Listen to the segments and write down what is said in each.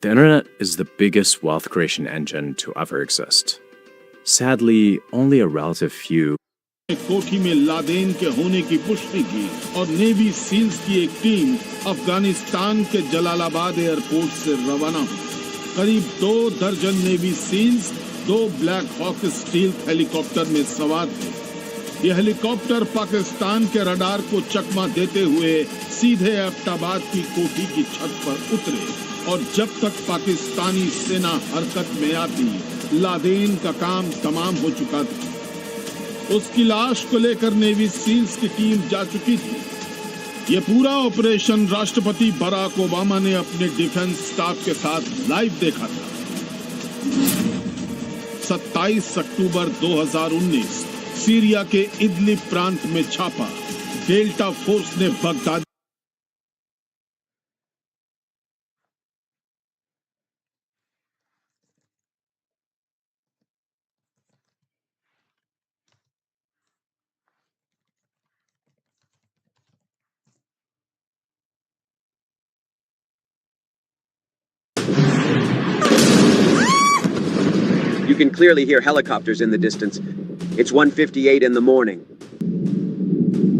The internet is the biggest wealth creation engine to ever exist. Sadly, only a relative few कोठी में Laden के होने की पुष्टि की और नेवी सील्स की एक टीम अफगानिस्तान के जलालाबाद एयरपोर्ट से रवाना हुई। करीब 2 दर्जन navy SEALs 2 Black Hawk stealth helicopter में सवार थे। ये हेलीकॉप्टर पाकिस्तान के रडार को चकमा देते हुए सीधे एबटाबाद की कोठी की छत पर उतरे और जब तक पाकिस्तानी सेना हरकत में आती, लादेन का काम तमाम हो चुका था। उसकी लाश को लेकर नेवी सील्स की टीम जा चुकी थी। ये पूरा ऑपरेशन राष्ट्रपति बराक ओबामा ने अपने डिफेंस स्टाफ के साथ लाइव देखा था। 27 अक्टूबर 2019 सीरिया के इदलिब प्रांत में छापा। डेल्टा फोर्स ने Baghdad You can clearly hear helicopters in the distance. It's 1:58 in the morning.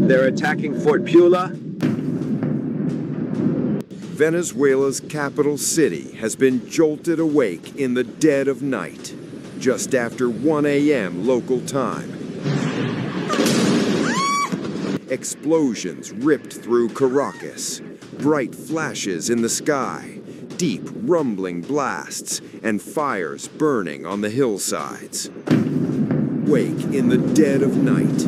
They're attacking Fort Pula. Venezuela's capital city has been jolted awake in the dead of night, just after 1 a.m. local time. Explosions ripped through Caracas, bright flashes in the sky, deep rumbling blasts, and fires burning on the hillsides. Wake in the dead of night,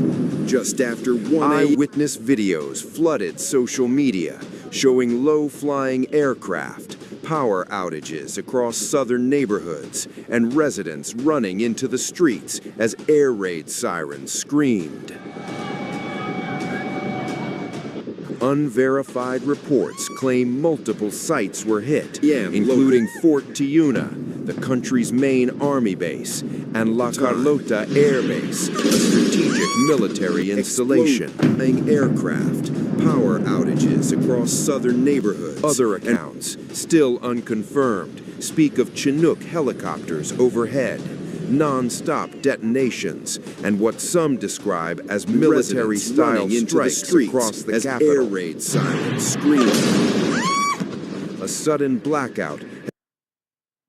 just after 1 a.m. Eyewitness videos flooded social media, showing low-flying aircraft, power outages across southern neighborhoods, and residents running into the streets as air raid sirens screamed. Unverified reports claim multiple sites were hit, including Fort Tiuna, the country's main army base, and La Carlota Air Base, a strategic military installation. Aircraft, power outages across southern neighborhoods. Other accounts, still unconfirmed, speak of Chinook helicopters overhead, non-stop detonations, and what some describe as military-style strikes across the capital. Air raid sirens scream. A sudden blackout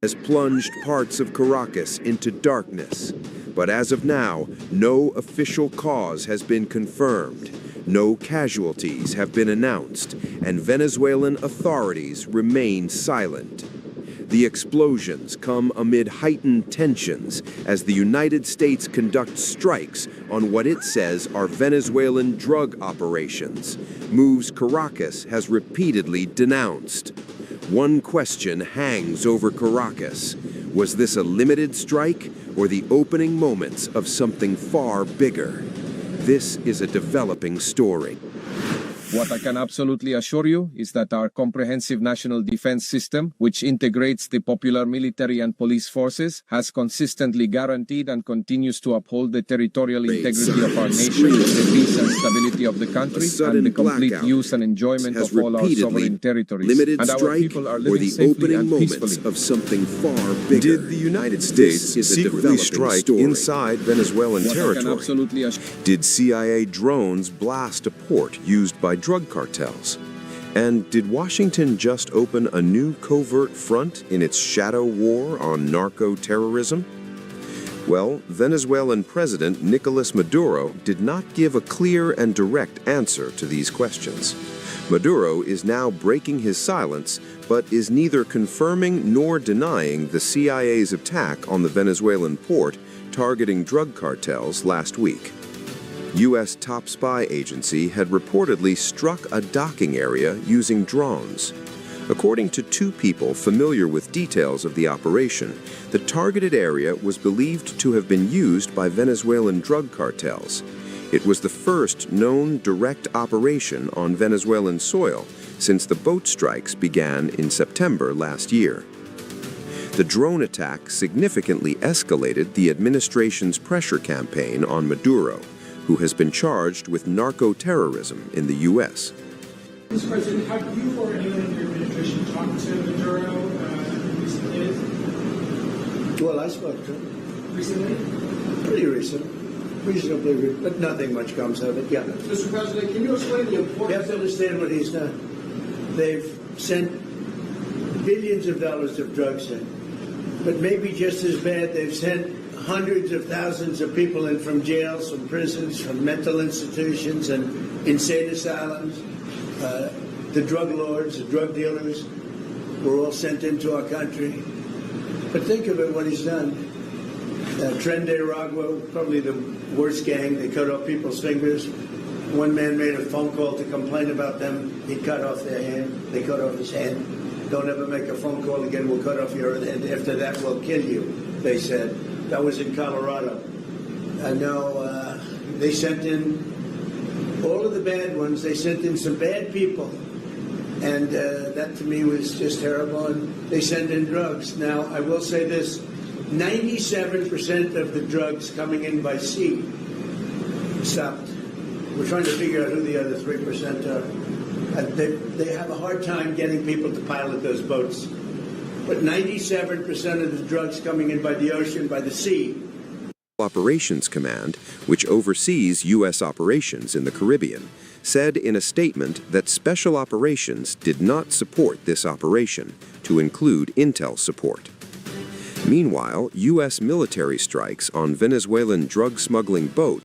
has plunged parts of Caracas into darkness. But as of now, no official cause has been confirmed. No casualties have been announced, and Venezuelan authorities remain silent. The explosions come amid heightened tensions as the United States conducts strikes on what it says are Venezuelan drug operations, moves Caracas has repeatedly denounced. One question hangs over Caracas. Was this a limited strike or the opening moments of something far bigger? This is a developing story. What I can absolutely assure you is that our comprehensive national defense system, which integrates the popular military and police forces, has consistently guaranteed and continues to uphold the territorial integrity of our nation, the peace and stability of the country, and the complete use and enjoyment of all our sovereign territories. And our people are living safely and peacefully. Of something far bigger. Did the United States secretly strike inside Venezuelan territory? Did CIA drones blast a port used by drug cartels? And did Washington just open a new covert front in its shadow war on narco-terrorism? Well, Venezuelan President Nicolas Maduro did not give a clear and direct answer to these questions. Maduro is now breaking his silence, but is neither confirming nor denying the CIA's attack on the Venezuelan port targeting drug cartels last week. U.S. top spy agency had reportedly struck a docking area using drones. According to 2 people familiar with details of the operation, the targeted area was believed to have been used by Venezuelan drug cartels. It was the first known direct operation on Venezuelan soil since the boat strikes began in September last year. The drone attack significantly escalated the administration's pressure campaign on Maduro, who has been charged with narco-terrorism in the U.S. Mr. President, have you or anyone in your administration talked to Maduro Well, I spoke to him. Recently? Pretty recent. Reasonably, but nothing much comes of it, yeah. Mr. President, can you explain the You importance have to understand what he's done. They've sent billions of dollars of drugs in. But maybe just as bad, they've sent hundreds of thousands of people in from jails, from prisons, from mental institutions and insane asylums. The drug lords, the drug dealers were all sent into our country. But think of it, what he's done. Tren de Aragua, probably the worst gang. They cut off people's fingers. One man made a phone call to complain about them. He cut off their hand. They cut off his hand. Don't ever make a phone call again. We'll cut off your hand. After that, we'll kill you, they said. That was in Colorado. And now they sent in all of the bad ones. They sent in some bad people. And that to me was just terrible. And they send in drugs. Now, I will say this. 97% of the drugs coming in by sea stopped. We're trying to figure out who the other 3% are. They have a hard time getting people to pilot those boats. But 97% of the drugs coming in by the ocean, by the sea. Operations Command, which oversees U.S. operations in the Caribbean, said in a statement that Special Operations did not support this operation, to include intel support. Meanwhile, U.S. military strikes on Venezuelan drug smuggling boats